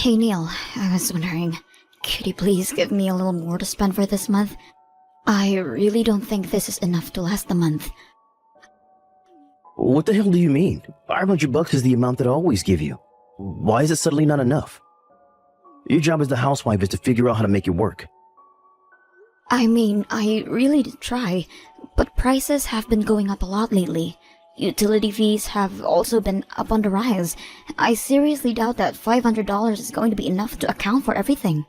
Hey Neil, I was wondering, could you please give me a little more to spend for this month? I really don't think this is enough to last the month. What the hell do you mean? $500 is the amount that I always give you. Why is it suddenly not enough? Your job as the housewife is to figure out how to make it work. I mean, I really did try, but prices have been going up a lot lately. Utility fees have also been up on the rise. I seriously doubt that $500 is going to be enough to account for everything.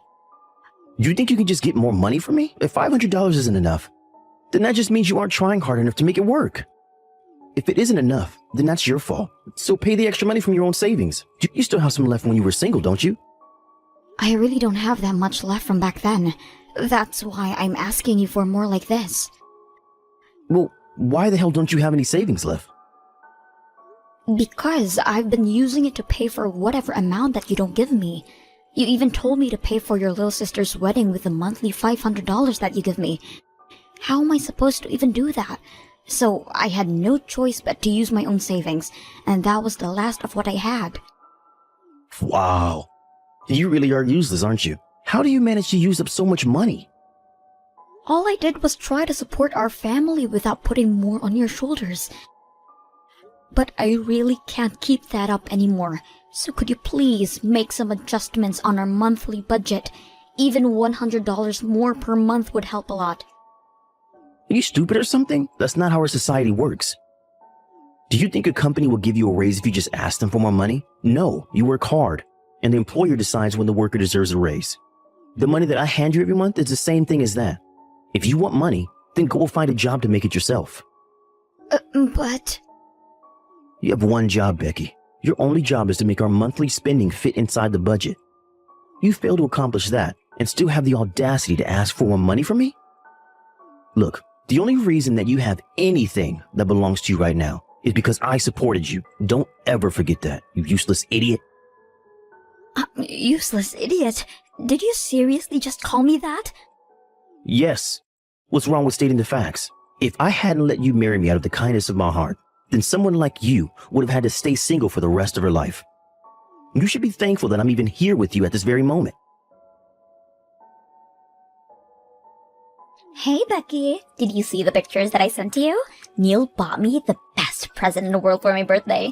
You think you can just get more money from me? If $500 isn't enough, then that just means you aren't trying hard enough to make it work. If it isn't enough, then that's your fault. So pay the extra money from your own savings. You still have some left when you were single, don't you? I really don't have that much left from back then. That's why I'm asking you for more like this. Well, why the hell don't you have any savings left? Because I've been using it to pay for whatever amount that you don't give me. You even told me to pay for your little sister's wedding with the monthly $500 that you give me. How am I supposed to even do that? So I had no choice but to use my own savings, and that was the last of what I had. Wow. You really are useless, aren't you? How do you manage to use up so much money? All I did was try to support our family without putting more on your shoulders. But I really can't keep that up anymore. So could you please make some adjustments on our monthly budget? Even $100 more per month would help a lot. Are you stupid or something? That's not how our society works. Do you think a company will give you a raise if you just ask them for more money? No, you work hard, and the employer decides when the worker deserves a raise. The money that I hand you every month is the same thing as that. If you want money, then go find a job to make it yourself. But... You have one job, Becky. Your only job is to make our monthly spending fit inside the budget. You fail to accomplish that and still have the audacity to ask for more money from me? Look, the only reason that you have anything that belongs to you right now is because I supported you. Don't ever forget that, you useless idiot. Useless idiot? Did you seriously just call me that? Yes. What's wrong with stating the facts? If I hadn't let you marry me out of the kindness of my heart, then someone like you would have had to stay single for the rest of her life. You should be thankful that I'm even here with you at this very moment. Hey Becky, did you see the pictures that I sent to you? Neil bought me the best present in the world for my birthday.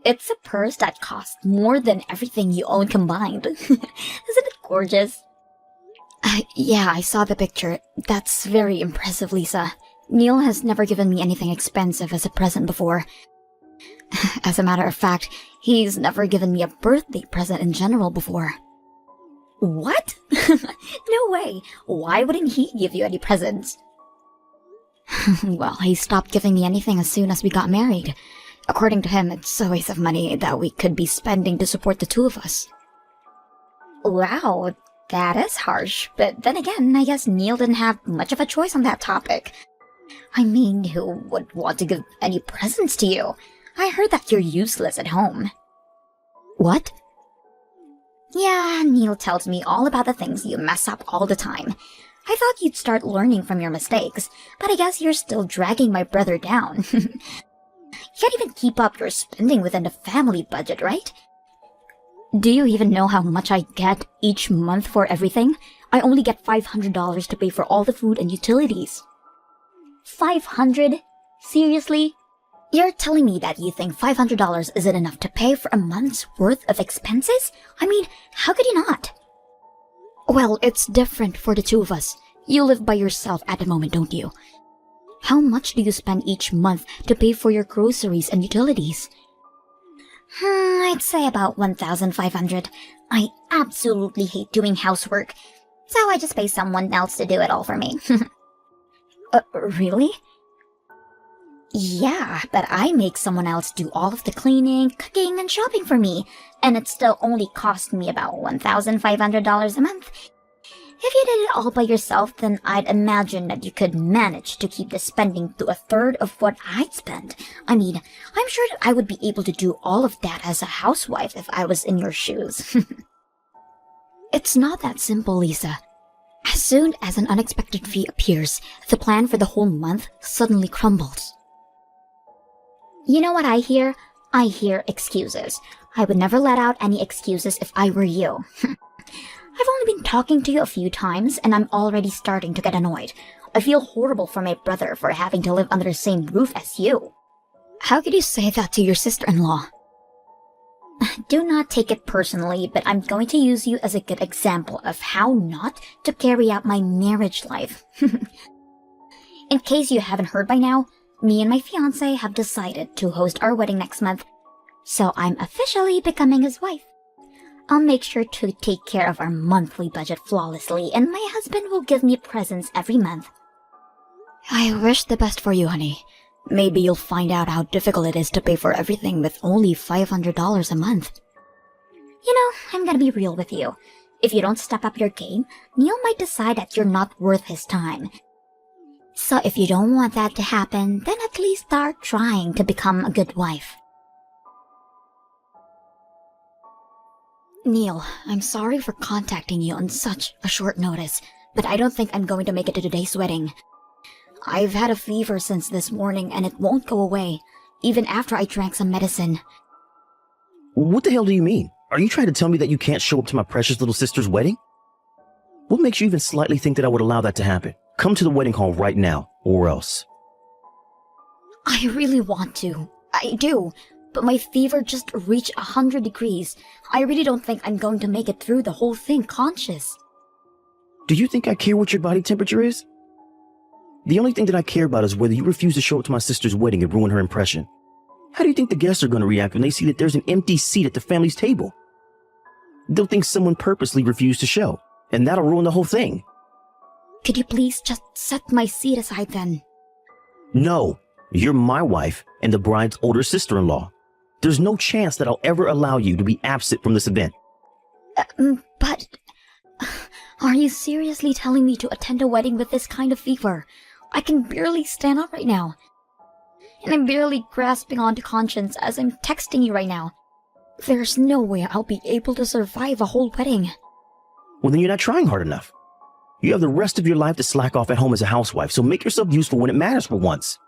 It's a purse that costs more than everything you own combined. Isn't it gorgeous? Yeah, I saw the picture. That's very impressive, Lisa. Neil has never given me anything expensive as a present before. As a matter of fact, he's never given me a birthday present in general before. What? No way. Why wouldn't he give you any presents? Well, he stopped giving me anything as soon as we got married. According to him, it's a waste of money that we could be spending to support the two of us. Wow, that is harsh. But then again, I guess Neil didn't have much of a choice on that topic. I mean, who would want to give any presents to you? I heard that you're useless at home. What? Yeah, Neil tells me all about the things you mess up all the time. I thought you'd start learning from your mistakes, but I guess you're still dragging my brother down. You can't even keep up your spending within the family budget, right? Do you even know how much I get each month for everything? I only get $500 to pay for all the food and utilities. 500? Seriously? You're telling me that you think $500 isn't enough to pay for a month's worth of expenses? I mean, how could you not? Well, it's different for the two of us. You live by yourself at the moment, don't you? How much do you spend each month to pay for your groceries and utilities? I'd say about $1,500. I absolutely hate doing housework, so I just pay someone else to do it all for me. Really? Yeah, but I make someone else do all of the cleaning, cooking, and shopping for me, and it still only cost me about $1,500 a month. If you did it all by yourself, then I'd imagine that you could manage to keep the spending to a third of what I'd spend. I mean, I'm sure that I would be able to do all of that as a housewife if I was in your shoes. It's not that simple, Lisa. As soon as an unexpected fee appears, the plan for the whole month suddenly crumbles. You know what I hear? I hear excuses. I would never let out any excuses if I were you. I've only been talking to you a few times, and I'm already starting to get annoyed. I feel horrible for my brother for having to live under the same roof as you. How could you say that to your sister-in-law? Do not take it personally, but I'm going to use you as a good example of how not to carry out my marriage life. In case you haven't heard by now, me and my fiancé have decided to host our wedding next month, so I'm officially becoming his wife. I'll make sure to take care of our monthly budget flawlessly, and my husband will give me presents every month. I wish the best for you, honey. Maybe you'll find out how difficult it is to pay for everything with only $500 a month. You know, I'm gonna be real with you. If you don't step up your game, Neil might decide that you're not worth his time. So if you don't want that to happen, then at least start trying to become a good wife. Neil, I'm sorry for contacting you on such a short notice, but I don't think I'm going to make it to today's wedding. I've had a fever since this morning and it won't go away, even after I drank some medicine. What the hell do you mean? Are you trying to tell me that you can't show up to my precious little sister's wedding? What makes you even slightly think that I would allow that to happen? Come to the wedding hall right now, or else. I really want to. I do. But my fever just reached 100 degrees. I really don't think I'm going to make it through the whole thing conscious. Do you think I care what your body temperature is? The only thing that I care about is whether you refuse to show up to my sister's wedding and ruin her impression. How do you think the guests are going to react when they see that there's an empty seat at the family's table? They'll think someone purposely refused to show, and that'll ruin the whole thing. Could you please just set my seat aside then? No, you're my wife and the bride's older sister-in-law. There's no chance that I'll ever allow you to be absent from this event. But... Are you seriously telling me to attend a wedding with this kind of fever? I can barely stand up right now. And I'm barely grasping onto conscience as I'm texting you right now. There's no way I'll be able to survive a whole wedding. Well, then you're not trying hard enough. You have the rest of your life to slack off at home as a housewife, so make yourself useful when it matters for once.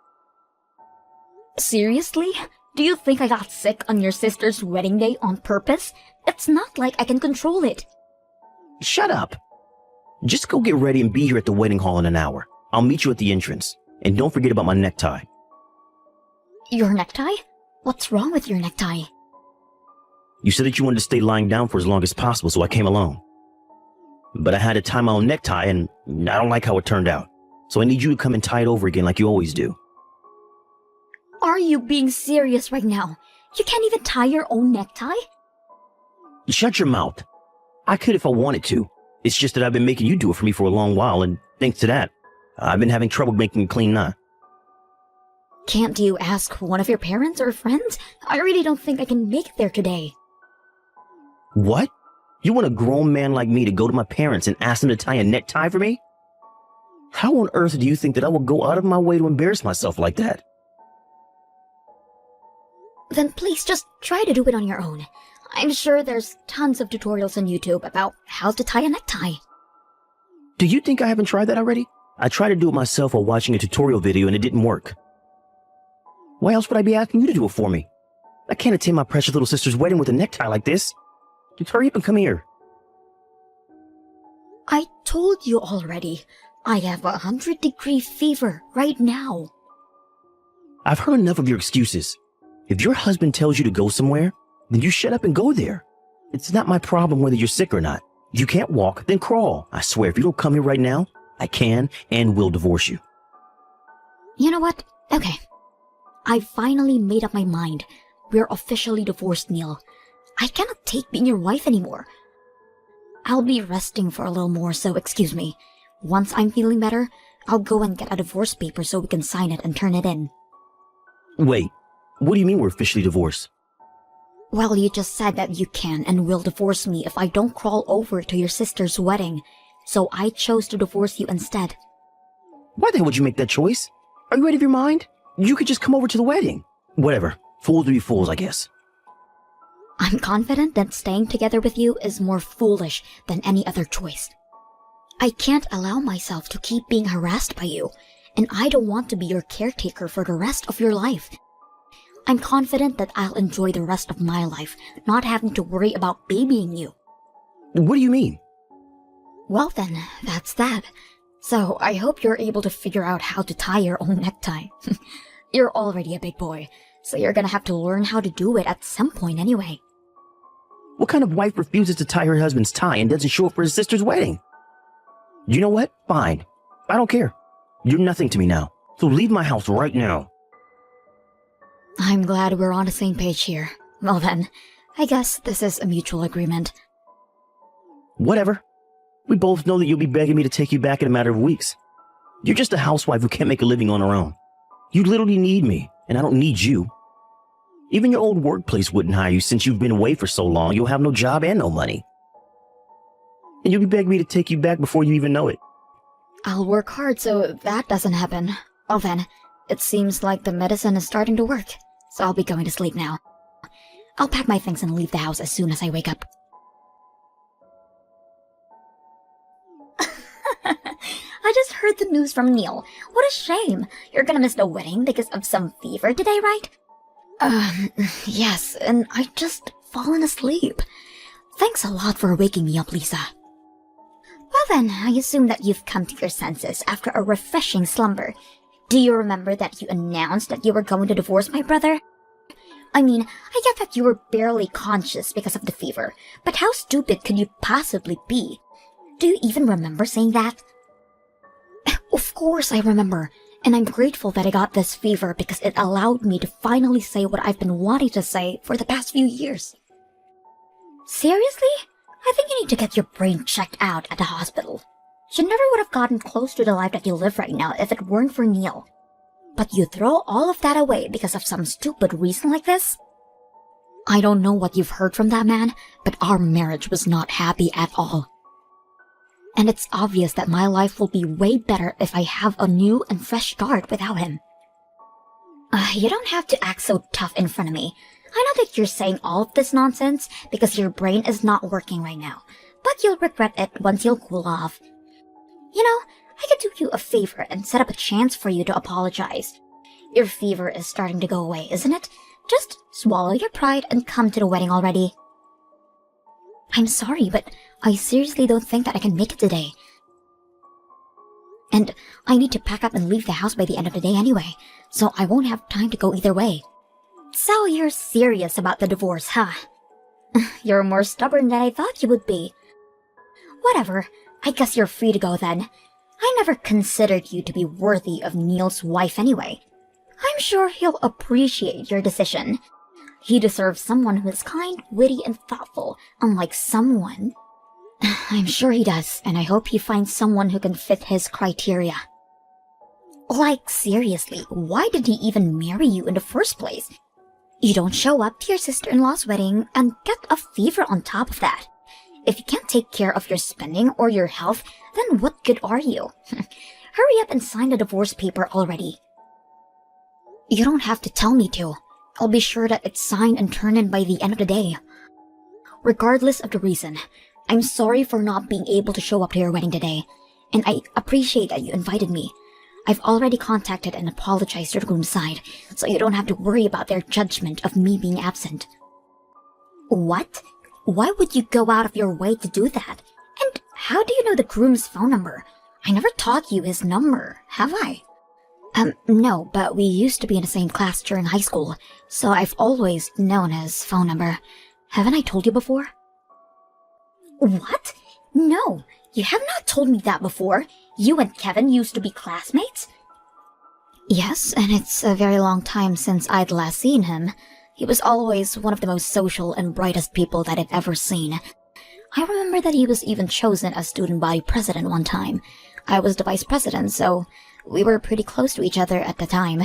Seriously? Do you think I got sick on your sister's wedding day on purpose? It's not like I can control it. Shut up. Just go get ready and be here at the wedding hall in an hour. I'll meet you at the entrance. And don't forget about my necktie. Your necktie? What's wrong with your necktie? You said that you wanted to stay lying down for as long as possible, so I came along. But I had to tie my own necktie, and I don't like how it turned out. So I need you to come and tie it over again like you always do. Are you being serious right now? You can't even tie your own necktie? Shut your mouth. I could if I wanted to. It's just that I've been making you do it for me for a long while, and thanks to that, I've been having trouble making a clean knot. Can't you ask one of your parents or friends? I really don't think I can make it there today. What? You want a grown man like me to go to my parents and ask them to tie a necktie for me? How on earth do you think that I will go out of my way to embarrass myself like that? Then please just try to do it on your own. I'm sure there's tons of tutorials on YouTube about how to tie a necktie. Do you think I haven't tried that already? I tried to do it myself while watching a tutorial video and it didn't work. Why else would I be asking you to do it for me? I can't attend my precious little sister's wedding with a necktie like this. Just hurry up and come here. I told you already. I have 100-degree fever right now. I've heard enough of your excuses. If your husband tells you to go somewhere, then you shut up and go there. It's not my problem whether you're sick or not. If you can't walk, then crawl. I swear, if you don't come here right now, I can and will divorce you. You know what? Okay. I finally made up my mind. We're officially divorced, Neil. I cannot take being your wife anymore. I'll be resting for a little more, so excuse me. Once I'm feeling better, I'll go and get a divorce paper so we can sign it and turn it in. Wait, what do you mean we're officially divorced? Well, you just said that you can and will divorce me if I don't crawl over to your sister's wedding, so I chose to divorce you instead. Why the hell would you make that choice? Are you out of your mind? You could just come over to the wedding. Whatever. Fools will be fools, I guess. I'm confident that staying together with you is more foolish than any other choice. I can't allow myself to keep being harassed by you, and I don't want to be your caretaker for the rest of your life. I'm confident that I'll enjoy the rest of my life, not having to worry about babying you. What do you mean? Well then, that's that. So I hope you're able to figure out how to tie your own necktie. You're already a big boy, so you're gonna have to learn how to do it at some point anyway. What kind of wife refuses to tie her husband's tie and doesn't show up for his sister's wedding? You know what? Fine. I don't care. You're nothing to me now, so leave my house right now. I'm glad we're on the same page here. Well then, I guess this is a mutual agreement. Whatever. We both know that you'll be begging me to take you back in a matter of weeks. You're just a housewife who can't make a living on her own. You literally need me, and I don't need you. Even your old workplace wouldn't hire you since you've been away for so long. You'll have no job and no money. And you'll be begging me to take you back before you even know it. I'll work hard so that doesn't happen. Well then, it seems like the medicine is starting to work, so I'll be going to sleep now. I'll pack my things and leave the house as soon as I wake up. I just heard the news from Neil. What a shame. You're gonna miss the wedding because of some fever today, right? Yes, and I just fallen asleep. Thanks a lot for waking me up, Lisa. Well then, I assume that you've come to your senses after a refreshing slumber. Do you remember that you announced that you were going to divorce my brother? I mean, I get that you were barely conscious because of the fever, but how stupid could you possibly be? Do you even remember saying that? Of course I remember, and I'm grateful that I got this fever because it allowed me to finally say what I've been wanting to say for the past few years. Seriously? I think you need to get your brain checked out at the hospital. You never would have gotten close to the life that you live right now if it weren't for Neil. But you throw all of that away because of some stupid reason like this? I don't know what you've heard from that man, but our marriage was not happy at all. And it's obvious that my life will be way better if I have a new and fresh start without him. You don't have to act so tough in front of me. I know that you're saying all of this nonsense because your brain is not working right now, but you'll regret it once you'll cool off. You know, I could do you a favor and set up a chance for you to apologize. Your fever is starting to go away, isn't it? Just swallow your pride and come to the wedding already. I'm sorry, but I seriously don't think that I can make it today. And I need to pack up and leave the house by the end of the day anyway, so I won't have time to go either way. So you're serious about the divorce, huh? You're more stubborn than I thought you would be. Whatever, I guess you're free to go then. I never considered you to be worthy of Neil's wife anyway. I'm sure he'll appreciate your decision. He deserves someone who is kind, witty, and thoughtful, unlike someone. I'm sure he does, and I hope he finds someone who can fit his criteria. Like, seriously, why did he even marry you in the first place? You don't show up to your sister-in-law's wedding and get a fever on top of that. If you can't take care of your spending or your health, then what good are you? Hurry up and sign the divorce paper already. You don't have to tell me to. I'll be sure that it's signed and turned in by the end of the day. Regardless of the reason, I'm sorry for not being able to show up to your wedding today, and I appreciate that you invited me. I've already contacted and apologized to the groom's side, so you don't have to worry about their judgment of me being absent. What? Why would you go out of your way to do that? And how do you know the groom's phone number? I never taught you his number, have I? No, but we used to be in the same class during high school, so I've always known his phone number. Haven't I told you before? What? No, you have not told me that before. You and Kevin used to be classmates? Yes, and it's a very long time since I'd last seen him. He was always one of the most social and brightest people that I've ever seen. I remember that he was even chosen as student body president one time. I was the vice president, so we were pretty close to each other at the time.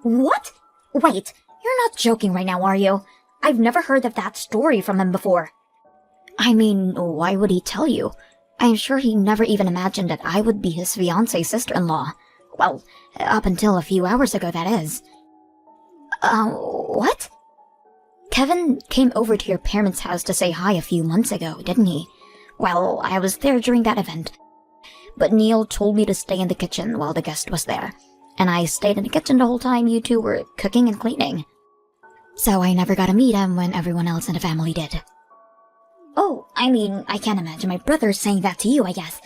What? Wait, you're not joking right now, are you? I've never heard of that story from him before. I mean, why would he tell you? I'm sure he never even imagined that I would be his fiancé's sister-in-law. Well, up until a few hours ago, that is. What? Kevin came over to your parents' house to say hi a few months ago, didn't he? Well, I was there during that event. But Neil told me to stay in the kitchen while the guest was there. and I stayed in the kitchen the whole time you two were cooking and cleaning. So I never got to meet him when everyone else in the family did. Oh, I mean, I can't imagine my brother saying that to you, I guess.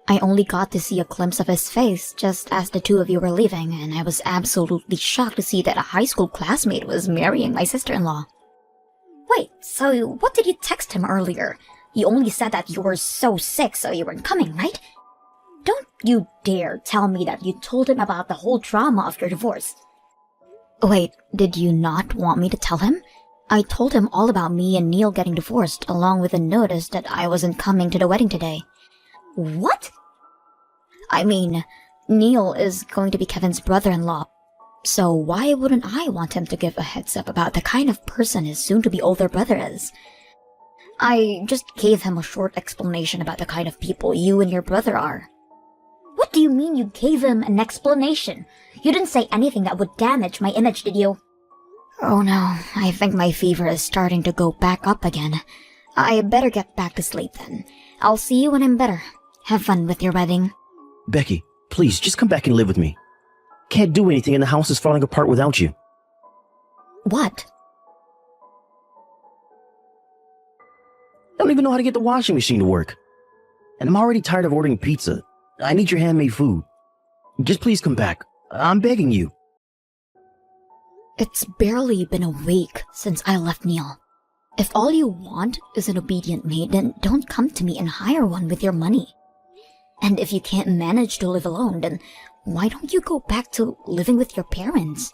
I only got to see a glimpse of his face just as the two of you were leaving, and I was absolutely shocked to see that a high school classmate was marrying my sister-in-law. Wait, so what did you text him earlier? You only said that you were so sick so you weren't coming, right? Don't you dare tell me that you told him about the whole drama of your divorce. Wait, did you not want me to tell him? I told him all about me and Neil getting divorced, along with a notice that I wasn't coming to the wedding today. What? I mean, Neil is going to be Kevin's brother-in-law, so why wouldn't I want him to give a heads up about the kind of person his soon-to-be older brother is? I just gave him a short explanation about the kind of people you and your brother are. What do you mean you gave him an explanation? You didn't say anything that would damage my image, did you? Oh no, I think my fever is starting to go back up again. I better get back to sleep then. I'll see you when I'm better. Have fun with your wedding. Becky, please, just come back and live with me. Can't do anything and the house is falling apart without you. What? I don't even know how to get the washing machine to work. And I'm already tired of ordering pizza. I need your handmade food. Just please come back. I'm begging you. It's barely been a week since I left Neil. If all you want is an obedient maid, then don't come to me and hire one with your money. And if you can't manage to live alone, then why don't you go back to living with your parents?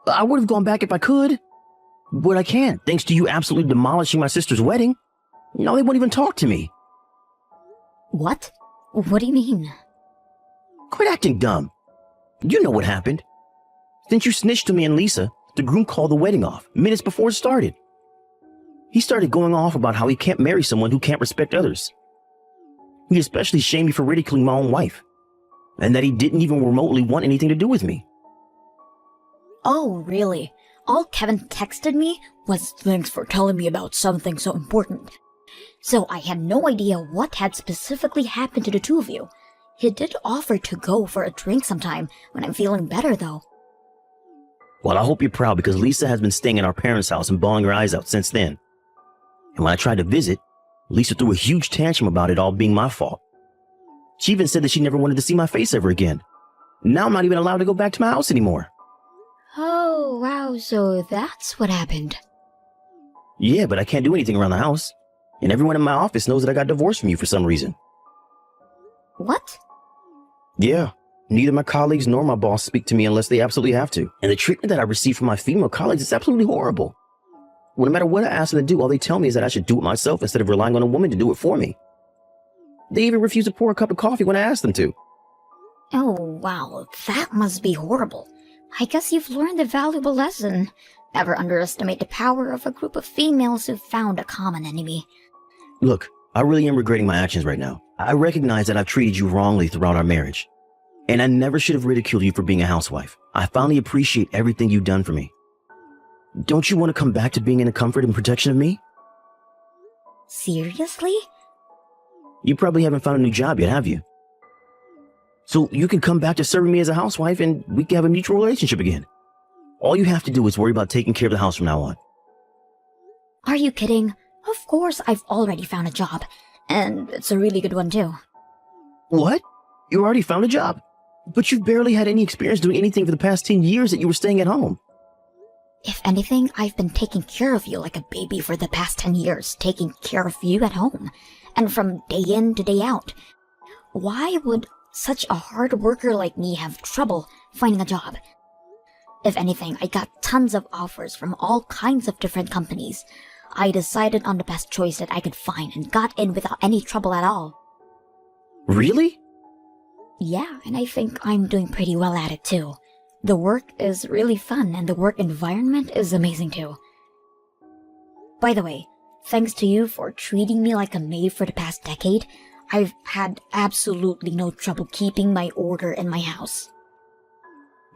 I would have gone back if I could. But I can't, thanks to you absolutely demolishing my sister's wedding. Now they won't even talk to me. What? What do you mean? Quit acting dumb. You know what happened. Since you snitched to me and Lisa, the groom called the wedding off minutes before it started. He started going off about how he can't marry someone who can't respect others. He especially shamed me for ridiculing my own wife, and that he didn't even remotely want anything to do with me. Oh, really? All Kevin texted me was thanks for telling me about something so important. So I had no idea what had specifically happened to the two of you. He did offer to go for a drink sometime when I'm feeling better, though. Well, I hope you're proud because Lisa has been staying at our parents' house and bawling her eyes out since then. And when I tried to visit, Lisa threw a huge tantrum about it all being my fault. She even said that she never wanted to see my face ever again. Now I'm not even allowed to go back to my house anymore. Oh, wow, so that's what happened. Yeah, but I can't do anything around the house. And everyone in my office knows that I got divorced from you for some reason. What? Yeah, neither my colleagues nor my boss speak to me unless they absolutely have to. And the treatment that I receive from my female colleagues is absolutely horrible. Well, no matter what I ask them to do, all they tell me is that I should do it myself instead of relying on a woman to do it for me. They even refuse to pour a cup of coffee when I ask them to. Oh, wow, that must be horrible. I guess you've learned a valuable lesson. Never underestimate the power of a group of females who've found a common enemy. Look, I really am regretting my actions right now. I recognize that I've treated you wrongly throughout our marriage. And I never should have ridiculed you for being a housewife. I finally appreciate everything you've done for me. Don't you want to come back to being in the comfort and protection of me? Seriously? You probably haven't found a new job yet, have you? So you can come back to serving me as a housewife and we can have a mutual relationship again. All you have to do is worry about taking care of the house from now on. Are you kidding? Of course I've already found a job. And it's a really good one too. What? You already found a job? But you've barely had any experience doing anything for the past 10 years that you were staying at home. If anything, I've been taking care of you like a baby for the past 10 years, taking care of you at home. And from day in to day out. Why would such a hard worker like me have trouble finding a job? If anything, I got tons of offers from all kinds of different companies. I decided on the best choice that I could find and got in without any trouble at all. Really? Yeah, and I think I'm doing pretty well at it too. The work is really fun and the work environment is amazing too. By the way, thanks to you for treating me like a maid for the past decade, I've had absolutely no trouble keeping my order in my house.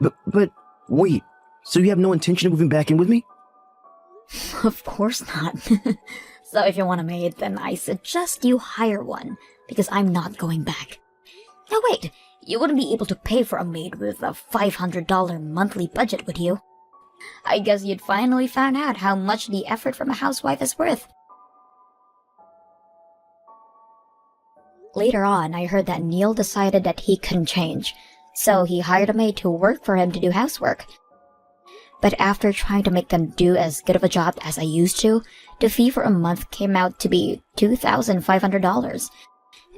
But wait, so you have no intention of moving back in with me? Of course not. So if you want a maid, then I suggest you hire one, because I'm not going back. Now wait, You wouldn't be able to pay for a maid with a $500 monthly budget, would you? I guess you'd finally found out how much the effort from a housewife is worth. Later on, I heard that Neil decided that he couldn't change, so he hired a maid to work for him to do housework. But after trying to make them do as good of a job as I used to, the fee for a month came out to be $2,500.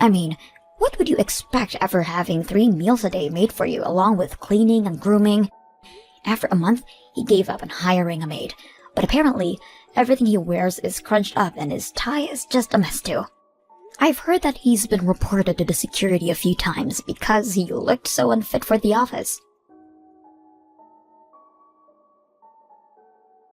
I mean, what would you expect after having 3 meals a day made for you along with cleaning and grooming? After a month, he gave up on hiring a maid, but apparently, everything he wears is crunched up and his tie is just a mess too. I've heard that he's been reported to the security a few times because he looked so unfit for the office.